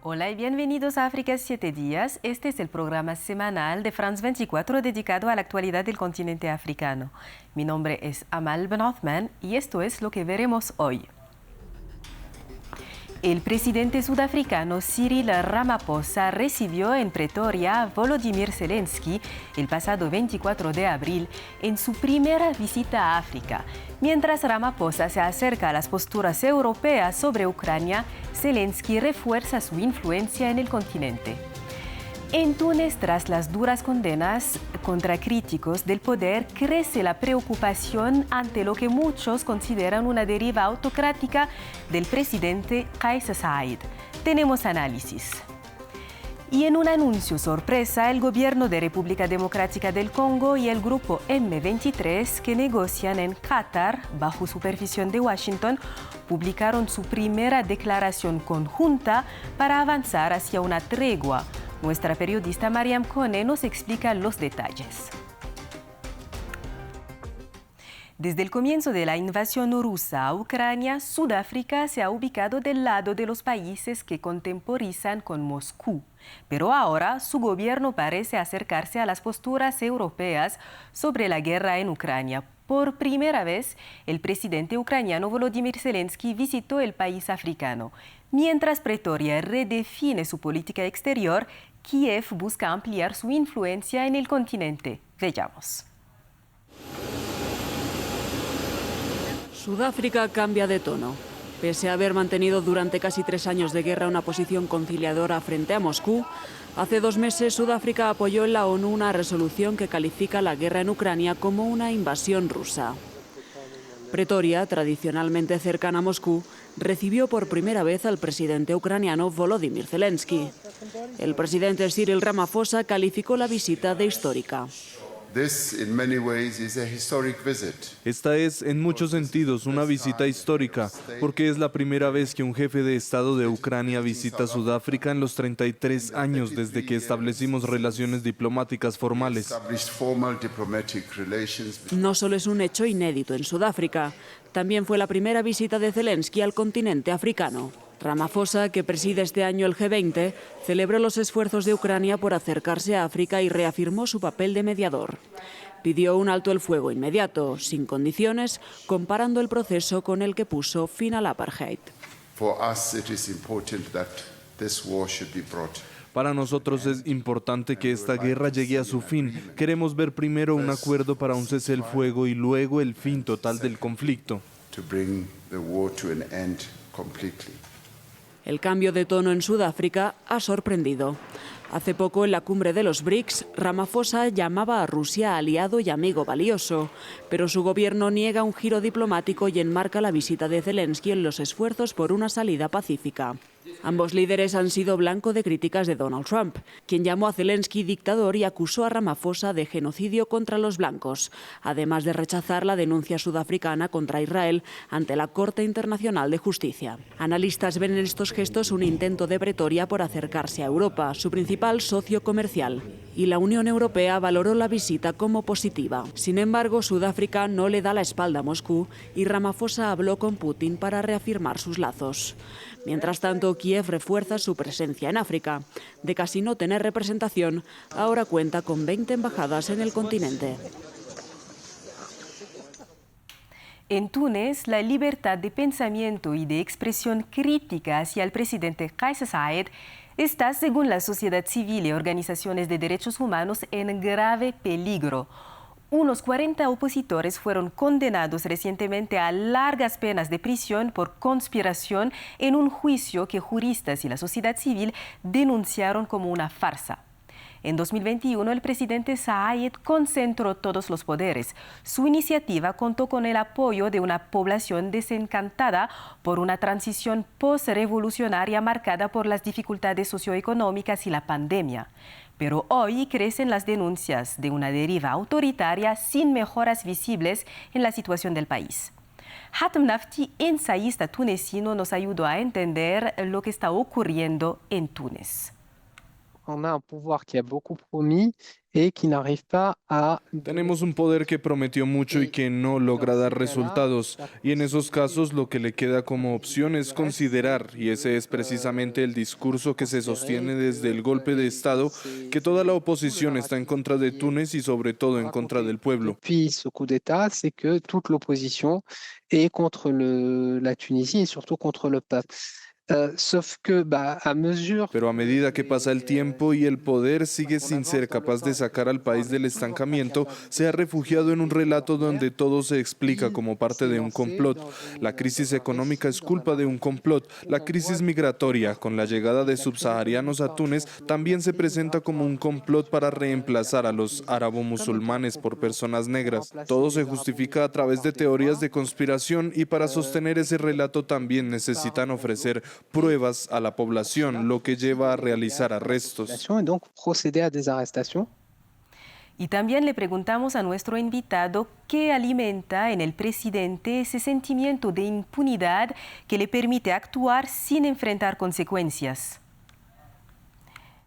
Hola y bienvenidos a África 7 días. Este es el programa semanal de France 24 dedicado a la actualidad del continente africano. Mi nombre es Amal Ben Othman y esto es lo que veremos hoy. El presidente sudafricano Cyril Ramaphosa recibió en Pretoria a Volodymyr Zelensky el pasado 24 de abril en su primera visita a África. Mientras Ramaphosa se acerca a las posturas europeas sobre Ucrania, Zelensky refuerza su influencia en el continente. En Túnez, tras las duras condenas contra críticos del poder, crece la preocupación ante lo que muchos consideran una deriva autocrática del presidente Kais Saied. Tenemos análisis. Y en un anuncio sorpresa, el gobierno de República Democrática del Congo y el grupo M23, que negocian en Qatar, bajo supervisión de Washington, publicaron su primera declaración conjunta para avanzar hacia una tregua. Nuestra periodista Mariam Kone nos explica los detalles. Desde el comienzo de la invasión rusa a Ucrania, Sudáfrica se ha ubicado del lado de los países que contemporizan con Moscú. Pero ahora su gobierno parece acercarse a las posturas europeas sobre la guerra en Ucrania. Por primera vez, el presidente ucraniano Volodymyr Zelensky visitó el país africano. Mientras Pretoria redefine su política exterior, Kiev busca ampliar su influencia en el continente. Veamos. Sudáfrica cambia de tono. Pese a haber mantenido durante casi 3 años de guerra una posición conciliadora frente a Moscú, hace 2 meses Sudáfrica apoyó en la ONU una resolución que califica la guerra en Ucrania como una invasión rusa. Pretoria, tradicionalmente cercana a Moscú, recibió por primera vez al presidente ucraniano Volodymyr Zelensky. El presidente Cyril Ramaphosa calificó la visita de histórica. Esta es, en muchos sentidos, una visita histórica, porque es la primera vez que un jefe de Estado de Ucrania visita Sudáfrica en los 33 años desde que establecimos relaciones diplomáticas formales. No solo es un hecho inédito en Sudáfrica, también fue la primera visita de Zelensky al continente africano. Ramaphosa, que preside este año el G20, celebró los esfuerzos de Ucrania por acercarse a África y reafirmó su papel de mediador. Pidió un alto el fuego inmediato, sin condiciones, comparando el proceso con el que puso fin al apartheid. Para nosotros es importante que esta guerra llegue a su fin. Queremos ver primero un acuerdo para un cese el fuego y luego el fin total del conflicto. El cambio de tono en Sudáfrica ha sorprendido. Hace poco, en la cumbre de los BRICS, Ramaphosa llamaba a Rusia aliado y amigo valioso, pero su gobierno niega un giro diplomático y enmarca la visita de Zelensky en los esfuerzos por una salida pacífica. Ambos líderes han sido blanco de críticas de Donald Trump, quien llamó a Zelensky dictador y acusó a Ramaphosa de genocidio contra los blancos, además de rechazar la denuncia sudafricana contra Israel ante la Corte Internacional de Justicia. Analistas ven en estos gestos un intento de Pretoria por acercarse a Europa, su principal socio comercial, y la Unión Europea valoró la visita como positiva. Sin embargo, Sudáfrica no le da la espalda a Moscú y Ramaphosa habló con Putin para reafirmar sus lazos. Mientras tanto, Kiev refuerza su presencia en África. De casi no tener representación, ahora cuenta con 20 embajadas en el continente. En Túnez, la libertad de pensamiento y de expresión crítica hacia el presidente Kais Saied está, según la sociedad civil y organizaciones de derechos humanos, en grave peligro. Unos 40 opositores fueron condenados recientemente a largas penas de prisión por conspiración en un juicio que juristas y la sociedad civil denunciaron como una farsa. En 2021, el presidente Saied concentró todos los poderes. Su iniciativa contó con el apoyo de una población desencantada por una transición post-revolucionaria marcada por las dificultades socioeconómicas y la pandemia. Pero hoy crecen las denuncias de una deriva autoritaria sin mejoras visibles en la situación del país. Hatem Nafti, ensayista tunecino, nos ayudó a entender lo que está ocurriendo en Túnez. on a un pouvoir qui a beaucoup promis et qui n'arrive pas à Tenemos un poder que prometió mucho y que no logra dar resultados, y en esos casos lo que le queda como opción es considerar, y ese es precisamente el discurso que se sostiene desde el golpe de Estado, que toda la oposición está en contra de Túnez y sobre todo en contra del pueblo. Depuis ce coup d'État, c'est que toute l'opposition est contre la Tunisie et surtout contre le peuple. Sauf que, à mesure Pero a medida que pasa el tiempo y el poder sigue sin ser capaz de sacar al país del estancamiento, se ha refugiado en un relato donde todo se explica como parte de un complot. La crisis económica es culpa de un complot. La crisis migratoria, con la llegada de subsaharianos a Túnez, también se presenta como un complot para reemplazar a los árabo-musulmanes por personas negras. Todo se justifica a través de teorías de conspiración, y para sostener ese relato también necesitan ofrecer pruebas a la población, lo que lleva a realizar arrestos. et donc procéder à des arrestations. Y también le preguntamos a nuestro invitado qué alimenta en el presidente ese sentimiento de impunidad que le permite actuar sin enfrentar consecuencias.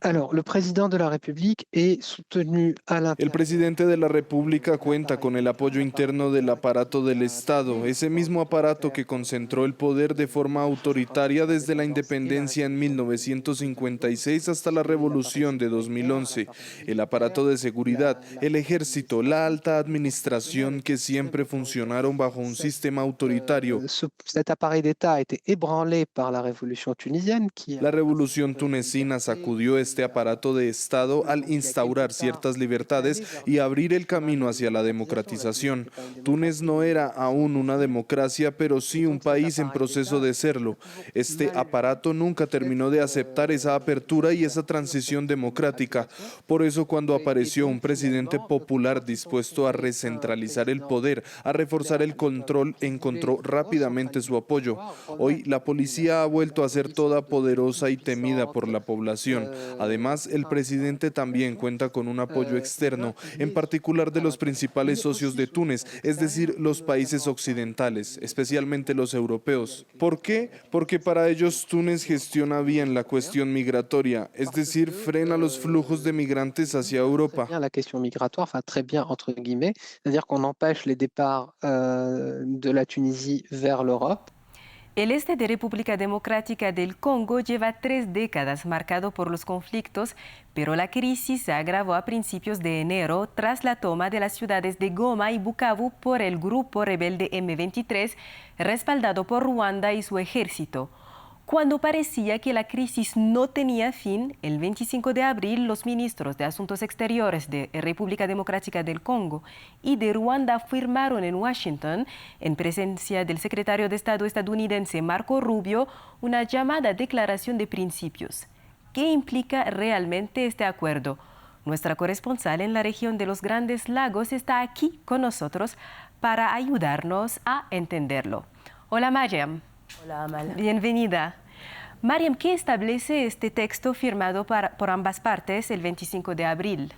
Alors, le président de la République est soutenu à El l'intérieur. presidente de la República cuenta con el apoyo interno del aparato del Estado, ese mismo aparato que concentró el poder de forma autoritaria desde la independencia en 1956 hasta la revolución de 2011. El aparato de seguridad, el ejército, la alta administración que siempre funcionaron bajo un sistema autoritario. Cet appareil d'État a été ébranlé par la révolution tunisienne qui La revolución tunecina sacudió este aparato de Estado al instaurar ciertas libertades y abrir el camino hacia la democratización. Túnez no era aún una democracia, pero sí un país en proceso de serlo. Este aparato nunca terminó de aceptar esa apertura y esa transición democrática. Por eso, cuando apareció un presidente popular dispuesto a recentralizar el poder, a reforzar el control, encontró rápidamente su apoyo. Hoy la policía ha vuelto a ser toda poderosa y temida por la población. Además, el presidente también cuenta con un apoyo externo, en particular de los principales socios de Túnez, es decir, los países occidentales, especialmente los europeos. ¿Por qué? Porque para ellos Túnez gestiona bien la cuestión migratoria, es decir, frena los flujos de migrantes hacia Europa. la question migratoire, enfin très bien entre guillemets, c'est-à-dire qu'on empêche les départs de la Tunisie vers l'Europe. El este de República Democrática del Congo lleva 3 décadas marcado por los conflictos, pero la crisis se agravó a principios de enero tras la toma de las ciudades de Goma y Bukavu por el grupo rebelde M23, respaldado por Ruanda y su ejército. Cuando parecía que la crisis no tenía fin, el 25 de abril los ministros de Asuntos Exteriores de República Democrática del Congo y de Ruanda firmaron en Washington, en presencia del secretario de Estado estadounidense Marco Rubio, una llamada Declaración de Principios. ¿Qué implica realmente este acuerdo? Nuestra corresponsal en la región de los Grandes Lagos está aquí con nosotros para ayudarnos a entenderlo. Hola, Mariam. Hola, Amal. Bienvenida. Mariam, ¿qué establece este texto firmado por ambas partes el 25 de abril?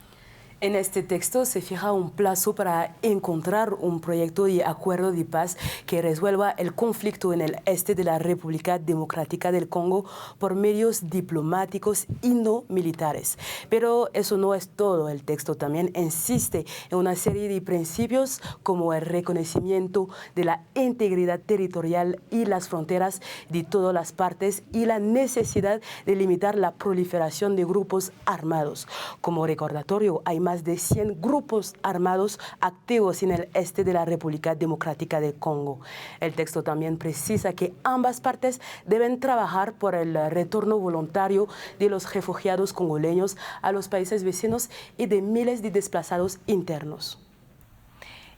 En este texto se fija un plazo para encontrar un proyecto de acuerdo de paz que resuelva el conflicto en el este de la República Democrática del Congo por medios diplomáticos y no militares. Pero eso no es todo. El texto también insiste en una serie de principios como el reconocimiento de la integridad territorial y las fronteras de todas las partes y la necesidad de limitar la proliferación de grupos armados. Como recordatorio, hay más de 100 grupos armados activos en el este de la República Democrática del Congo. El texto también precisa que ambas partes deben trabajar por el retorno voluntario de los refugiados congoleños a los países vecinos y de miles de desplazados internos.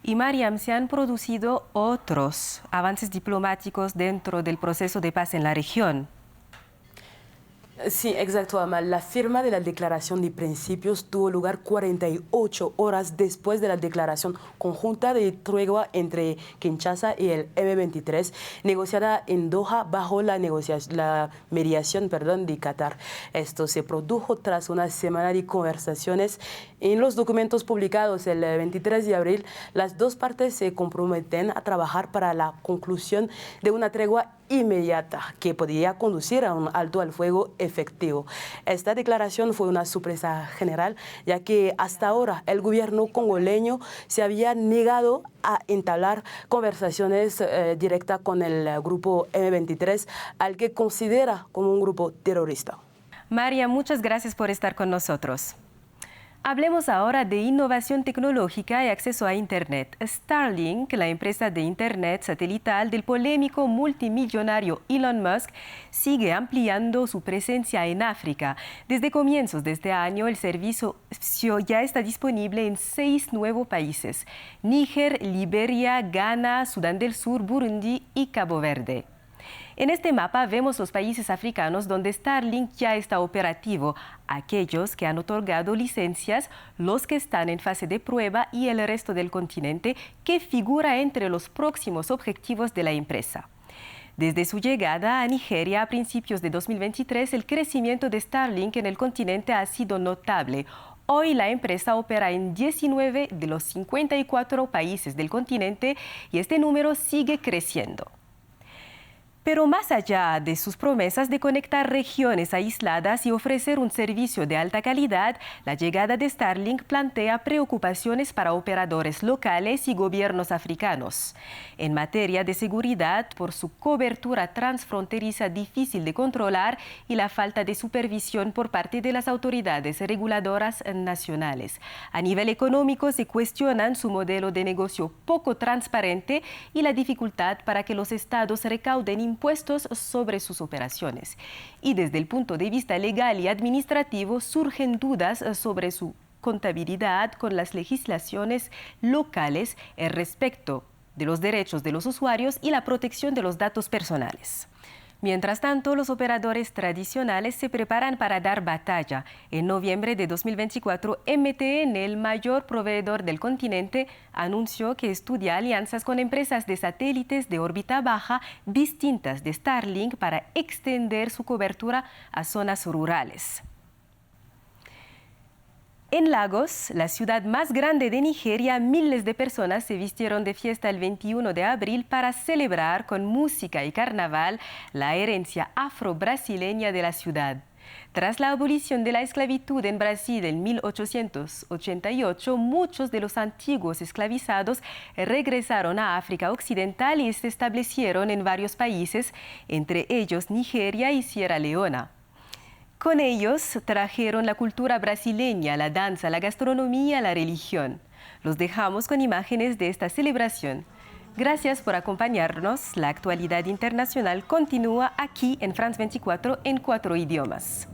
Y Mariam, se han producido otros avances diplomáticos dentro del proceso de paz en la región. Sí, exacto, Amal. La firma de la Declaración de Principios tuvo lugar 48 horas después de la declaración conjunta de tregua entre Kinshasa y el M23, negociada en Doha bajo la mediación de Qatar. Esto se produjo tras una semana de conversaciones. En los documentos publicados el 23 de abril, las dos partes se comprometen a trabajar para la conclusión de una tregua inmediata que podría conducir a un alto al fuego efectivo efectivo. Esta declaración fue una sorpresa general, ya que hasta ahora el gobierno congoleño se había negado a entablar conversaciones directas con el grupo M23, al que considera como un grupo terrorista. María, muchas gracias por estar con nosotros. Hablemos ahora de innovación tecnológica y acceso a Internet. Starlink, la empresa de Internet satelital del polémico multimillonario Elon Musk, sigue ampliando su presencia en África. Desde comienzos de este año, el servicio ya está disponible en 6 nuevos países: Níger, Liberia, Ghana, Sudán del Sur, Burundi y Cabo Verde. En este mapa vemos los países africanos donde Starlink ya está operativo, aquellos que han otorgado licencias, los que están en fase de prueba y el resto del continente, que figura entre los próximos objetivos de la empresa. Desde su llegada a Nigeria a principios de 2023, el crecimiento de Starlink en el continente ha sido notable. Hoy la empresa opera en 19 de los 54 países del continente y este número sigue creciendo. Pero más allá de sus promesas de conectar regiones aisladas y ofrecer un servicio de alta calidad, la llegada de Starlink plantea preocupaciones para operadores locales y gobiernos africanos. En materia de seguridad, por su cobertura transfronteriza difícil de controlar y la falta de supervisión por parte de las autoridades reguladoras nacionales. A nivel económico, se cuestionan su modelo de negocio poco transparente y la dificultad para que los estados recauden impuestos sobre sus operaciones. Y desde el punto de vista legal y administrativo surgen dudas sobre su compatibilidad con las legislaciones locales respecto de los derechos de los usuarios y la protección de los datos personales. Mientras tanto, los operadores tradicionales se preparan para dar batalla. En noviembre de 2024, MTN, el mayor proveedor del continente, anunció que estudia alianzas con empresas de satélites de órbita baja distintas de Starlink para extender su cobertura a zonas rurales. En Lagos, la ciudad más grande de Nigeria, miles de personas se vistieron de fiesta el 21 de abril para celebrar con música y carnaval la herencia afro-brasileña de la ciudad. Tras la abolición de la esclavitud en Brasil en 1888, muchos de los antiguos esclavizados regresaron a África Occidental y se establecieron en varios países, entre ellos Nigeria y Sierra Leona. Con ellos trajeron la cultura brasileña, la danza, la gastronomía, la religión. Los dejamos con imágenes de esta celebración. Gracias por acompañarnos. La actualidad internacional continúa aquí en France 24 en 4 idiomas.